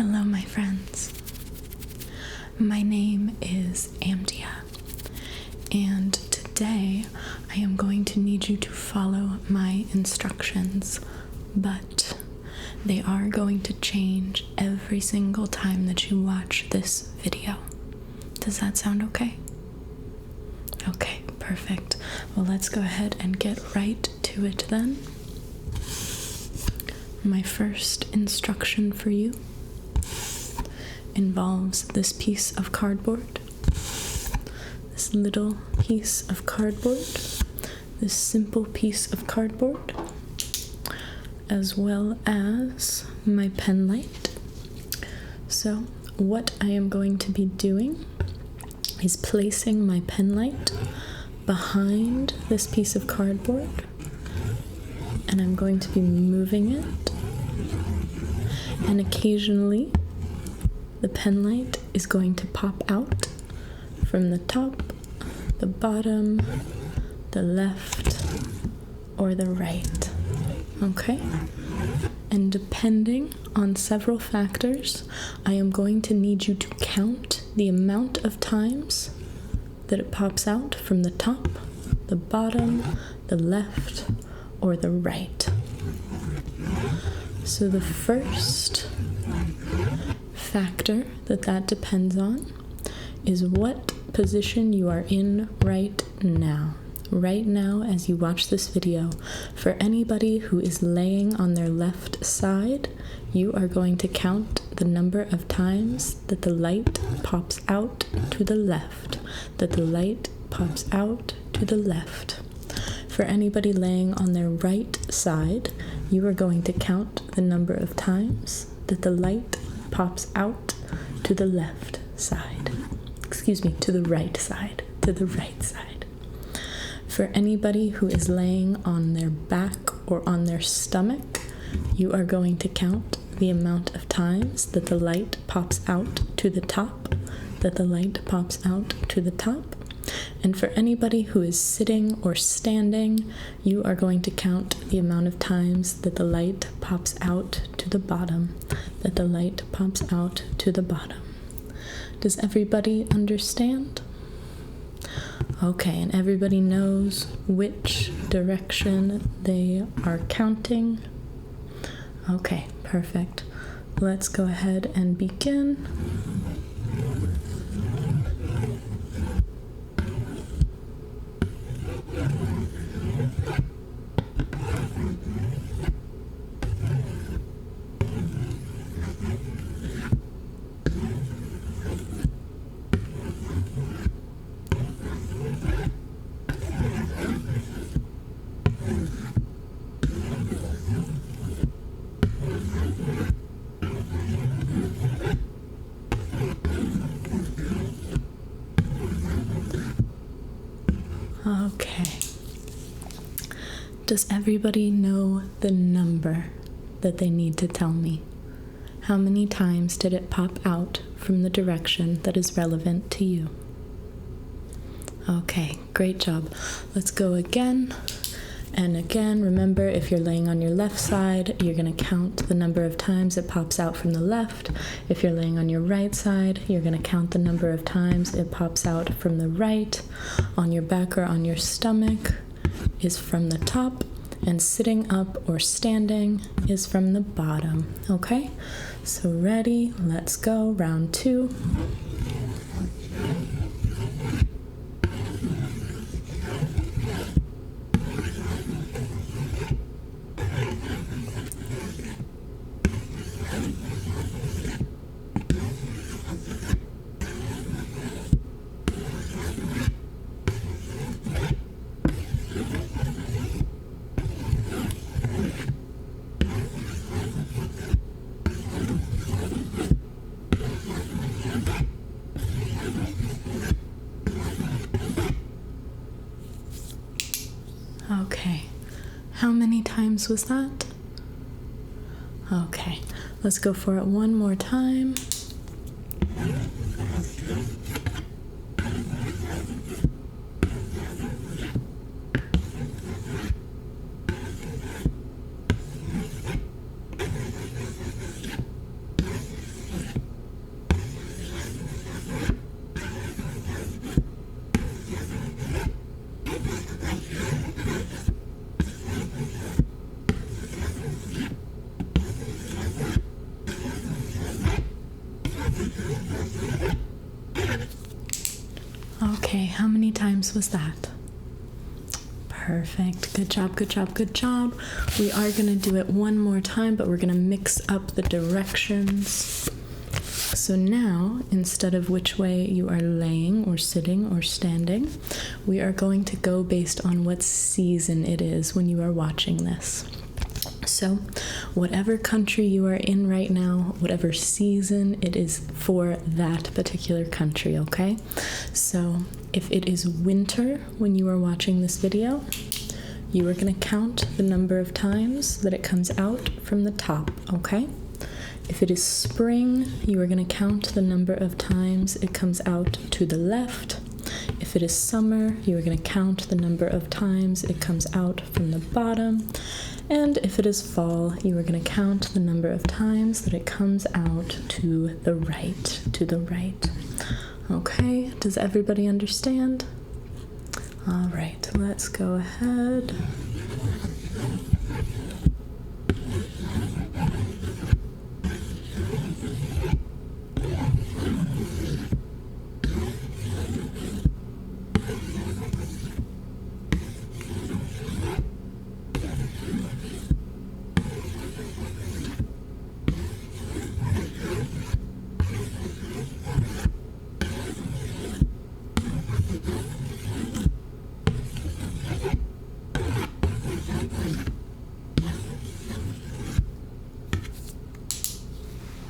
Hello, my friends. My name is Amdia, and today I am going to need you to follow my instructions, but they are going to change every single time that you watch this video. Does that sound okay? Okay, perfect. Well, let's go ahead and get right to it then. My first instruction for you involves this piece of cardboard. This little piece of cardboard. This simple piece of cardboard. As well as my pen light. So, what I am going to be doing is placing my pen light behind this piece of cardboard, and I'm going to be moving it, and occasionally the pen light is going to pop out from the top, the bottom, the left, or the right. Okay? And depending on several factors, I am going to need you to count the amount of times that it pops out from the top, the bottom, the left, or the right. So the first factor that depends on is what position you are in right now. Right now, as you watch this video, for anybody who is laying on their left side, you are going to count the number of times that the light pops out to the left, that the light pops out to the left. For anybody laying on their right side, you are going to count the number of times that the light pops out to the left side. To the right side. To the right side. For anybody who is laying on their back or on their stomach, you are going to count the amount of times that the light pops out to the top, that the light pops out to the top. And for anybody who is sitting or standing, you are going to count the amount of times that the light pops out to the bottom, that the light pops out to the bottom. Does everybody understand? Okay, and everybody knows which direction they are counting? Okay, perfect. Let's go ahead and begin. Okay. Does everybody know the number that they need to tell me? How many times did it pop out from the direction that is relevant to you? Okay, great job. Let's go again. And again, remember, if you're laying on your left side, you're going to count the number of times it pops out from the left. If you're laying on your right side, you're going to count the number of times it pops out from the right. On your back or on your stomach is from the top, and sitting up or standing is from the bottom. Okay? So ready? Let's go. Round 2. Okay, how many times was that? Okay, let's go for it one more time. Okay, how many times was that? Perfect. Good job, good job, good job. We are going to do it one more time, but we're going to mix up the directions. So now, instead of which way you are laying or sitting or standing, we are going to go based on what season it is when you are watching this. So, whatever country you are in right now, whatever season it is for that particular country, okay? So, if it is winter when you are watching this video, you are going to count the number of times that it comes out from the top, okay? If it is spring, you are going to count the number of times it comes out to the left. If it is summer, you are going to count the number of times it comes out from the bottom. And if it is fall, you are going to count the number of times that it comes out to the right, Okay, does everybody understand? All right, let's go ahead.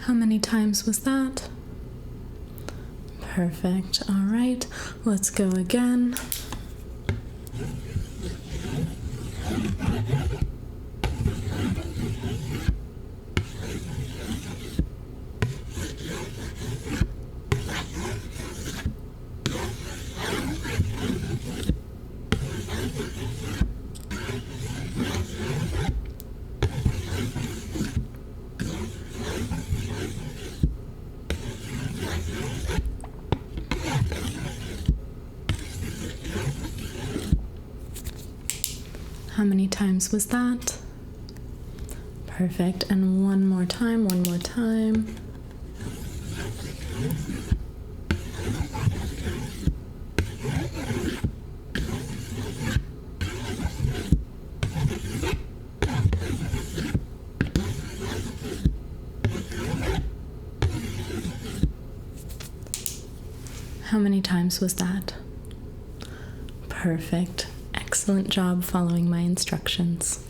How many times was that? Perfect. All right, let's go again. How many times was that? Perfect. And one more time, one more time. How many times was that? Perfect. Excellent job following my instructions.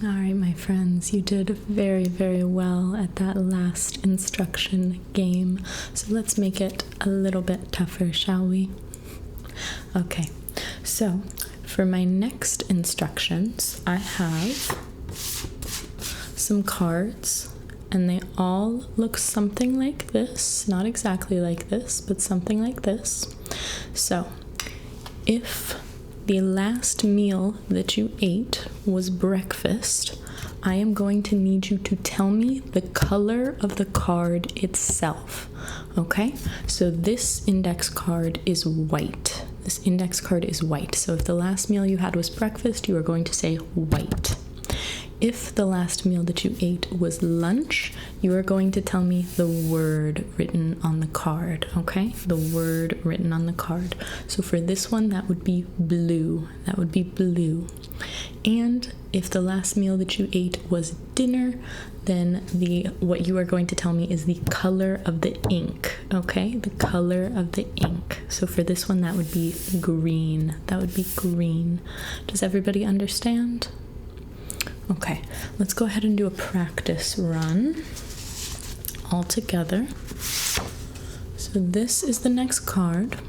All right, my friends, you did very, very well at that last instruction game. So let's make it a little bit tougher, shall we? Okay, so for my next instructions, I have some cards, and they all look something like this. Not exactly like this, but something like this. So if the last meal that you ate was breakfast, I am going to need you to tell me the color of the card itself, okay? So this index card is white. This index card is white. So if the last meal you had was breakfast, you are going to say white. If the last meal that you ate was lunch, you are going to tell me the word written on the card, okay? The word written on the card. So for this one, that would be blue. That would be blue. And if the last meal that you ate was dinner, then what you are going to tell me is the color of the ink, okay? The color of the ink. So for this one, that would be green. That would be green. Does everybody understand? Okay, let's go ahead and do a practice run all together. So this is the next card.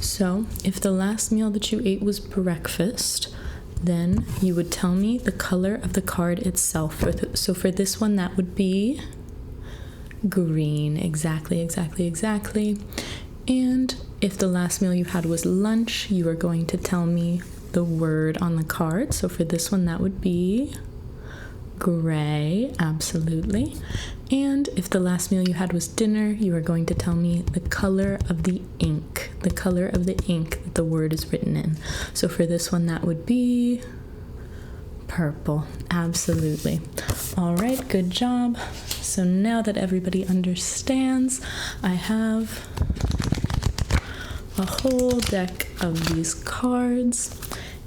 So if the last meal that you ate was breakfast, then you would tell me the color of the card itself. So for this one, that would be green. Exactly. And if the last meal you had was lunch, you are going to tell me the word on the card. So for this one, that would be gray. Absolutely. And if the last meal you had was dinner, you are going to tell me the color of the ink, the color of the ink that the word is written in. So for this one, that would be purple. Absolutely. All right, good job. So now that everybody understands, I have a whole deck of these cards.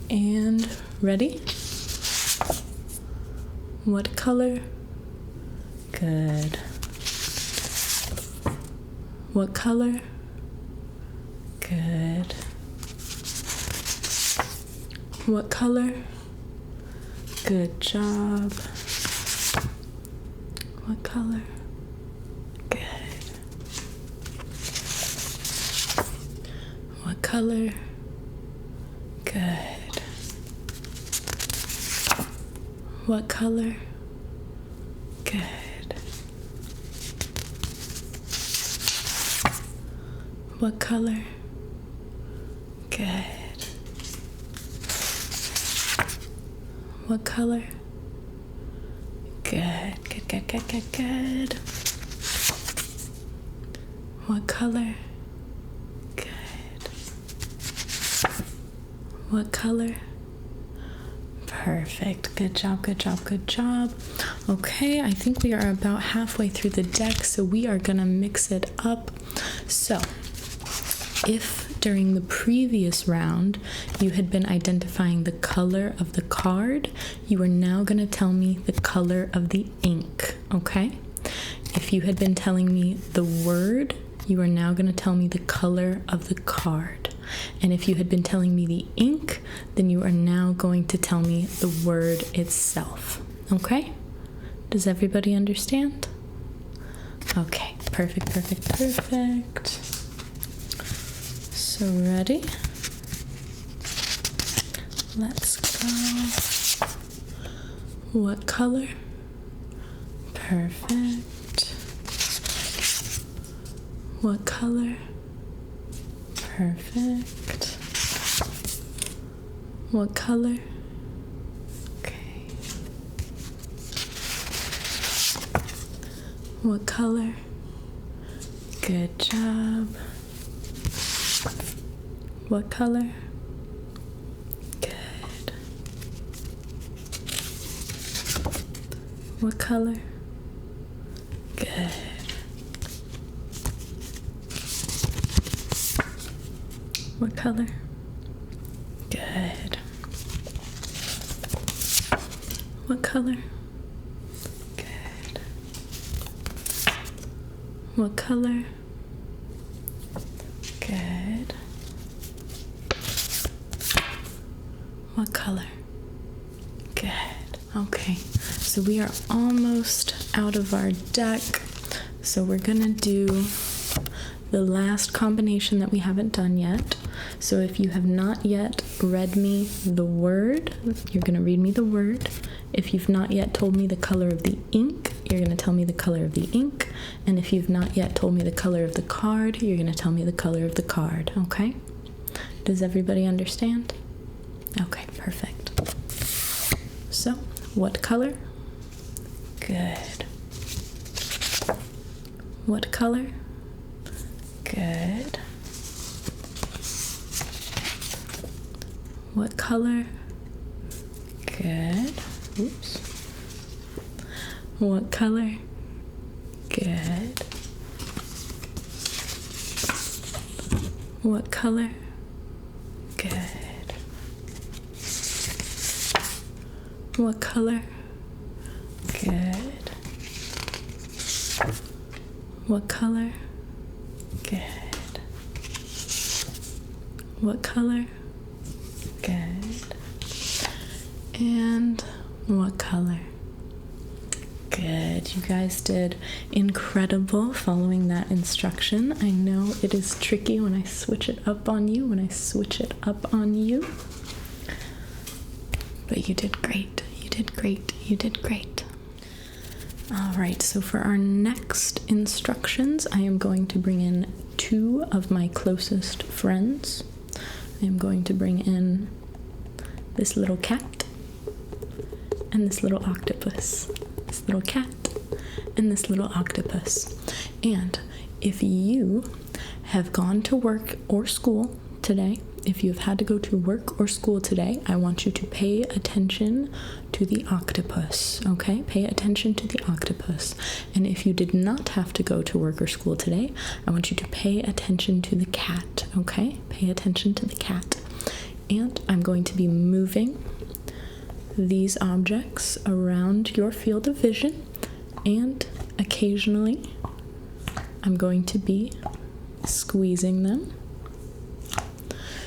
And ready? What color? Good. What color? Good. What color? Good job. What color? Good. What color? Good. What color? Good. What color? Good. What color? Good, good, good, good, good, good. What color? Good. What color? Perfect. Good job, good job, good job. Okay, I think we are about halfway through the deck, so we are gonna mix it up. So, if during the previous round you had been identifying the color of the card, you are now going to tell me the color of the ink, okay? If you had been telling me the word, you are now going to tell me the color of the card. And if you had been telling me the ink, then you are now going to tell me the word itself, okay? Does everybody understand? Okay, perfect, perfect, perfect. So ready? Let's go. What color? Perfect. What color? Perfect. What color? Okay. What color? Good job. What color? Good. What color? Good. What color? Good. What color? Good. What color? Good. What color? Good. Okay, so we are almost out of our deck. So we're gonna do the last combination that we haven't done yet. So if you have not yet read me the word, you're gonna read me the word. If you've not yet told me the color of the ink, you're gonna tell me the color of the ink. And if you've not yet told me the color of the card, you're gonna tell me the color of the card, okay? Does everybody understand? Okay, perfect. So, what color? Good. What color? Good. What color? Good. Oops. What color? Good. What color? Good. What color? Good. What color? Good. What color? Good. And what color? Good. You guys did incredible following that instruction. I know it is tricky when I switch it up on you, but you did great. You did great. You did great. All right, so for our next instructions, I am going to bring in two of my closest friends. I am going to bring in this little cat and this little octopus. This little cat and this little octopus. And if you have gone to work or school today if you've had to go to work or school today, I want you to pay attention to the octopus, okay? Pay attention to the octopus. And if you did not have to go to work or school today, I want you to pay attention to the cat, okay? Pay attention to the cat. And I'm going to be moving these objects around your field of vision, and occasionally I'm going to be squeezing them.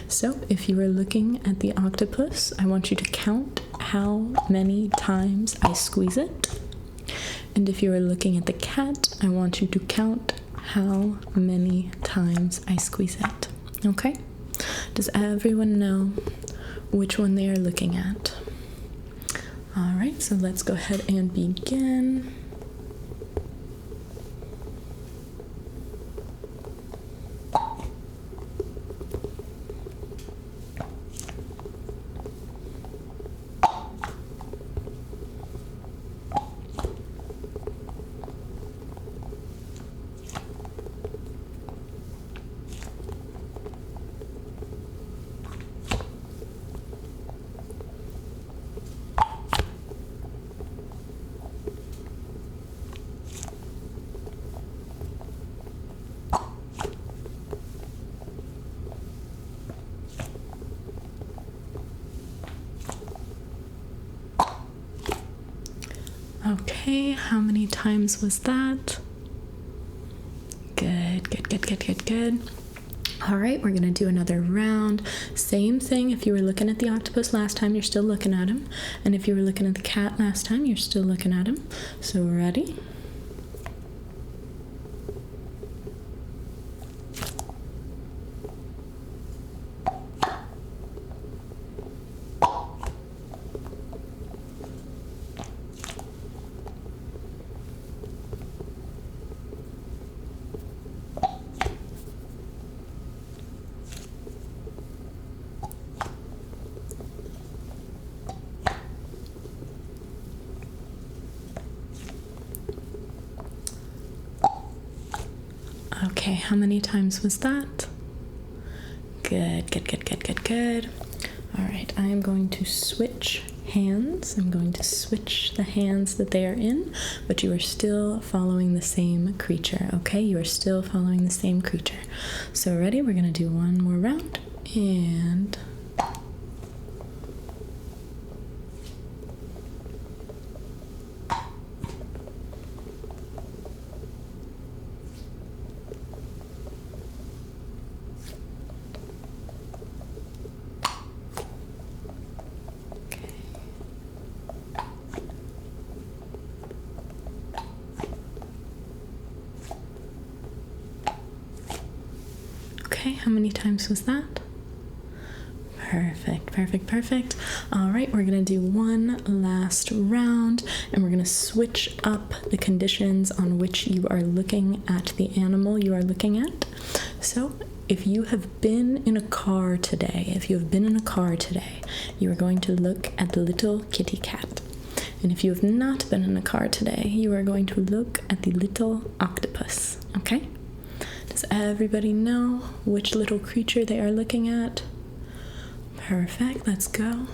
So if you are looking at the octopus, I want you to count how many times I squeeze it. And if you are looking at the cat, I want you to count how many times I squeeze it. Okay? Does everyone know which one they are looking at? All right, so let's go ahead and begin. Okay, how many times was that? Good, good, good, good, good, good. All right, we're gonna do another round. Same thing, if you were looking at the octopus last time, you're still looking at him. And if you were looking at the cat last time, you're still looking at him. So ready? Okay, how many times was that? Good, good, good, good, good, good. All right, I am going to switch hands. I'm going to switch the hands that they are in, but you are still following the same creature, okay? You are still following the same creature. So ready? We're gonna do one more round, and okay, how many times was that? Perfect, perfect, perfect. All right, we're gonna do one last round, and we're gonna switch up the conditions on which you are looking at the animal you are looking at. So if you have been in a car today, you are going to look at the little kitty cat. And if you have not been in a car today, you are going to look at the little octopus, okay? Does everybody know which little creature they are looking at? Perfect, let's go.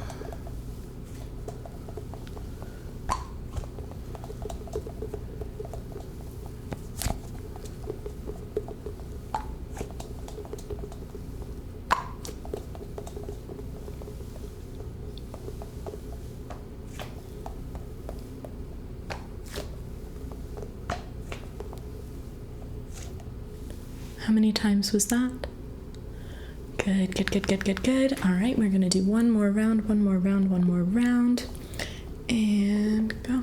How many times was that? Good, good, good, good, good, good. All right, we're gonna do one more round, and go.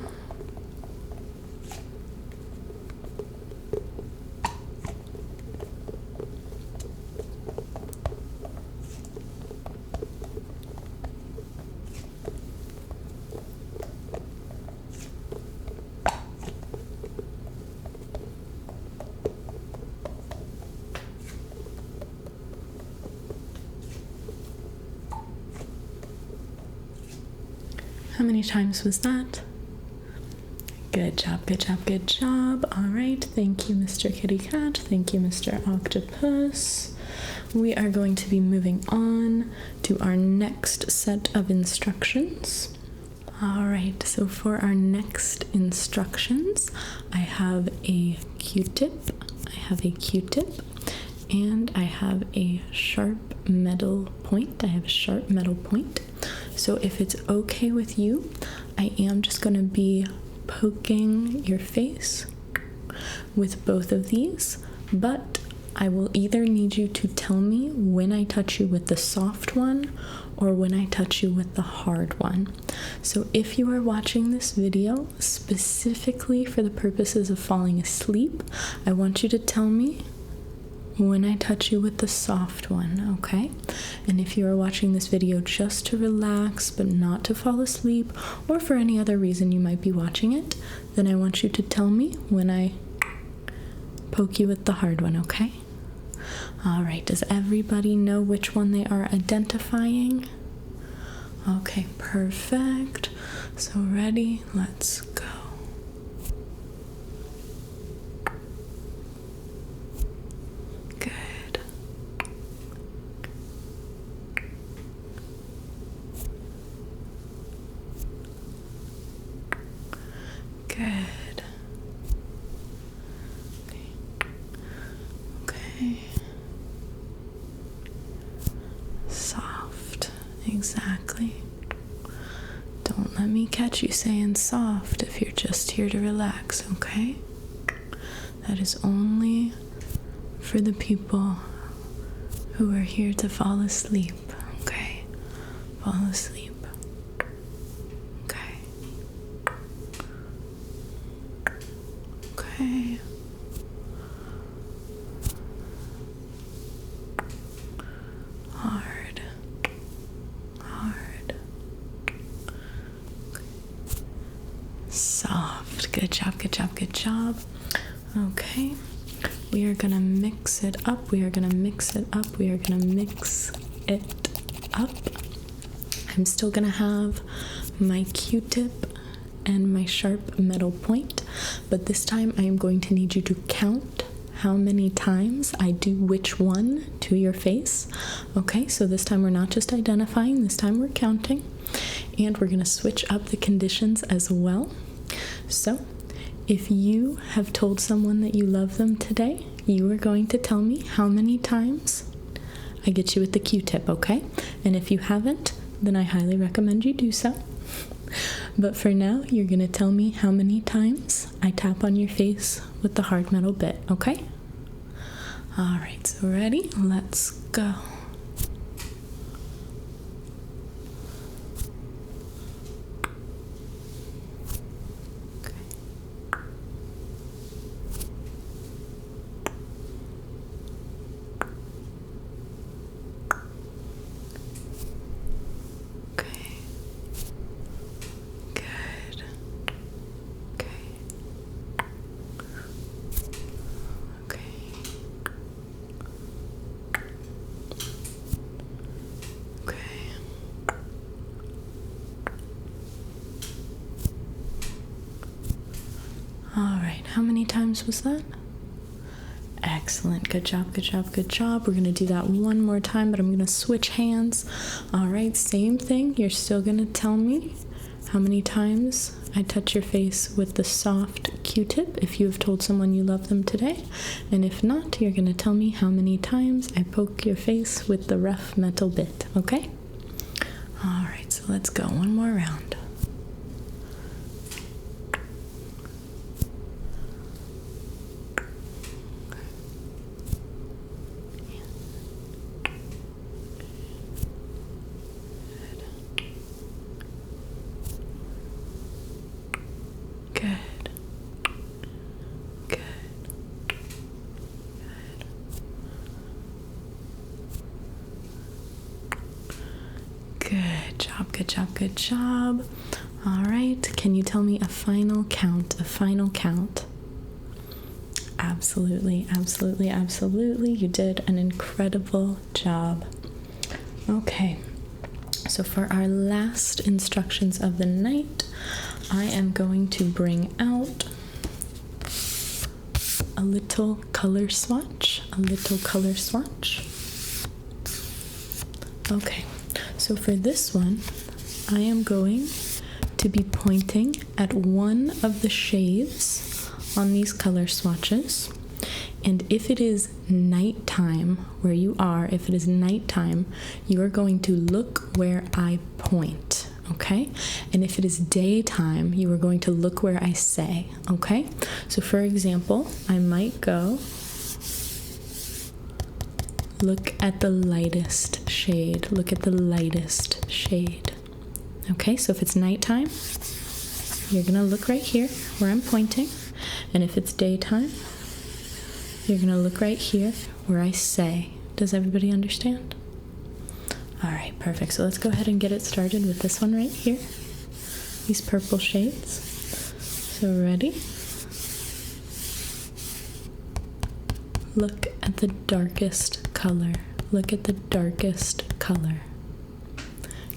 How many times was that? Good job, good job, good job. All right, thank you, Mr. Kitty Cat. Thank you, Mr. Octopus. We are going to be moving on to our next set of instructions. All right, so for our next instructions, I have a Q-tip, and I have a sharp metal point. So if it's okay with you, I am just going to be poking your face with both of these, but I will either need you to tell me when I touch you with the soft one or when I touch you with the hard one. So if you are watching this video specifically for the purposes of falling asleep, I want you to tell me when I touch you with the soft one, okay? And if you are watching this video just to relax but not to fall asleep, or for any other reason you might be watching it, then I want you to tell me when I poke you with the hard one, okay? All right, does everybody know which one they are identifying? Okay, perfect. So ready? Let's go. Good. Good. Okay. Soft. Exactly. Don't let me catch you saying soft if you're just here to relax, okay? That is only for the people who are here to fall asleep, okay? Fall asleep. Okay. Okay. Hard. Hard. Okay. Soft. Good job, good job, good job. Okay. We are gonna mix it up. We are gonna mix it up. We are gonna mix it up. I'm still gonna have my Q-tip and my sharp metal point, but this time I am going to need you to count how many times I do which one to your face. Okay, so this time we're not just identifying, this time we're counting, and we're gonna switch up the conditions as well. So if you have told someone that you love them today, you are going to tell me how many times I get you with the Q-tip, okay? And if you haven't, then I highly recommend you do so. But for now, you're gonna tell me how many times I tap on your face with the hard metal bit, okay? All right, so ready? Let's go. How many times was that? Excellent. Good job, good job, good job. We're going to do that one more time, but I'm going to switch hands. All right, same thing. You're still going to tell me how many times I touch your face with the soft Q-tip if you have told someone you love them today. And if not, you're going to tell me how many times I poke your face with the rough metal bit, okay? All right, so let's go. One more round. Good job, good job, good job. All right, can you tell me a final count? Absolutely, absolutely, absolutely. You did an incredible job. Okay, so for our last instructions of the night, I am going to bring out a little color swatch. Okay, so for this one, I am going to be pointing at one of the shades on these color swatches. And if it is nighttime where you are, if it is nighttime, you are going to look where I point, okay? And if it is daytime, you are going to look where I say, okay? So for example, I might go, look at the lightest shade, look at the lightest shade. Okay, so if it's nighttime, you're gonna look right here where I'm pointing. And if it's daytime, you're gonna look right here where I say. Does everybody understand? All right, perfect. So let's go ahead and get it started with this one right here. These purple shades. So ready? Look at the darkest color. Look at the darkest color.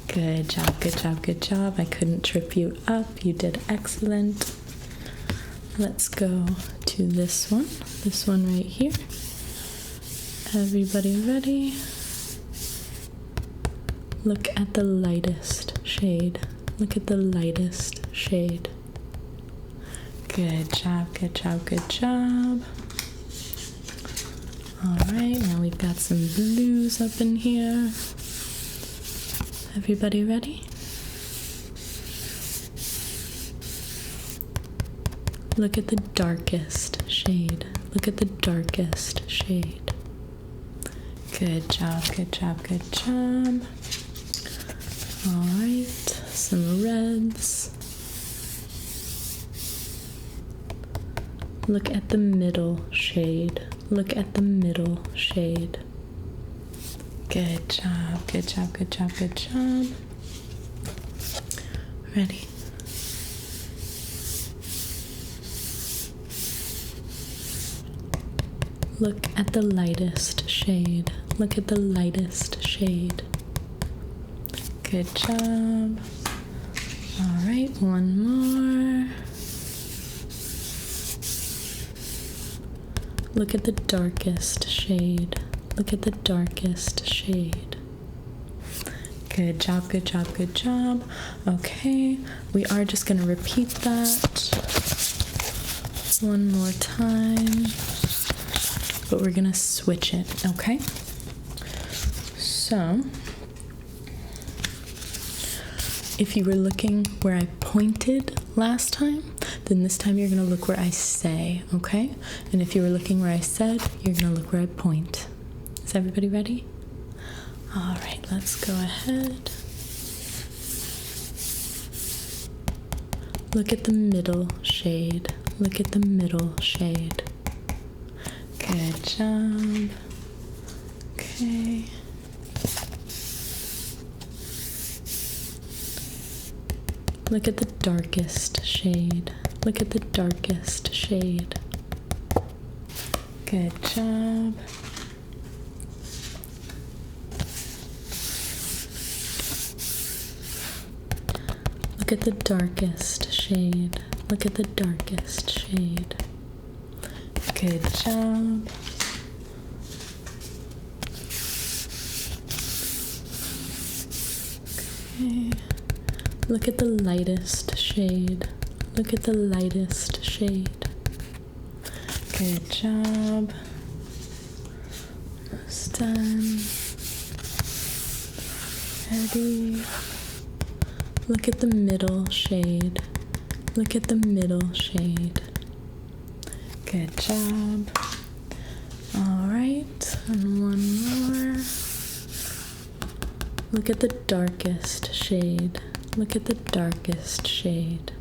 Good job, good job, good job. I couldn't trip you up. You did excellent. Let's go to this one right here. Everybody ready? Look at the lightest shade. Look at the lightest shade. Good job, good job, good job. All right, now we've got some blues up in here. Everybody ready? Look at the darkest shade. Look at the darkest shade. Good job, good job, good job. All right, some reds. Look at the middle shade. Look at the middle shade. Good job, good job, good job, good job. Ready? Look at the lightest shade. Look at the lightest shade. Good job. All right, one more. Look at the darkest shade. Look at the darkest shade. Good job, good job, good job. Okay, we are just gonna repeat that one more time, but we're gonna switch it, okay? So, if you were looking where I pointed last time, then this time you're gonna look where I say, okay? And if you were looking where I said, you're gonna look where I point. Is everybody ready? All right, let's go ahead. Look at the middle shade. Look at the middle shade. Good job. Okay. Look at the darkest shade. Look at the darkest shade. Good job. Look at the darkest shade. Look at the darkest shade. Good job. Okay. Look at the lightest shade. Look at the lightest shade. Good job. Almost done. Ready. Look at the middle shade. Look at the middle shade. Good job. All right, and one more. Look at the darkest shade. Look at the darkest shade.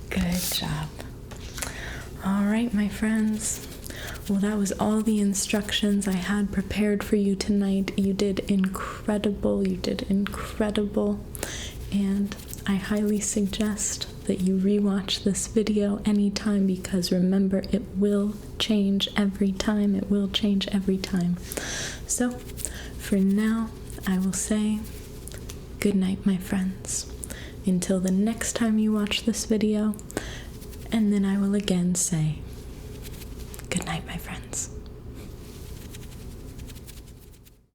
Good job. All right, my friends. Well, that was all the instructions I had prepared for you tonight. You did incredible. You did incredible. And I highly suggest that you rewatch this video anytime, because remember, it will change every time. It will change every time. So, for now, I will say good night, my friends. until the next time you watch this video, and then I will again say, good night, my friends.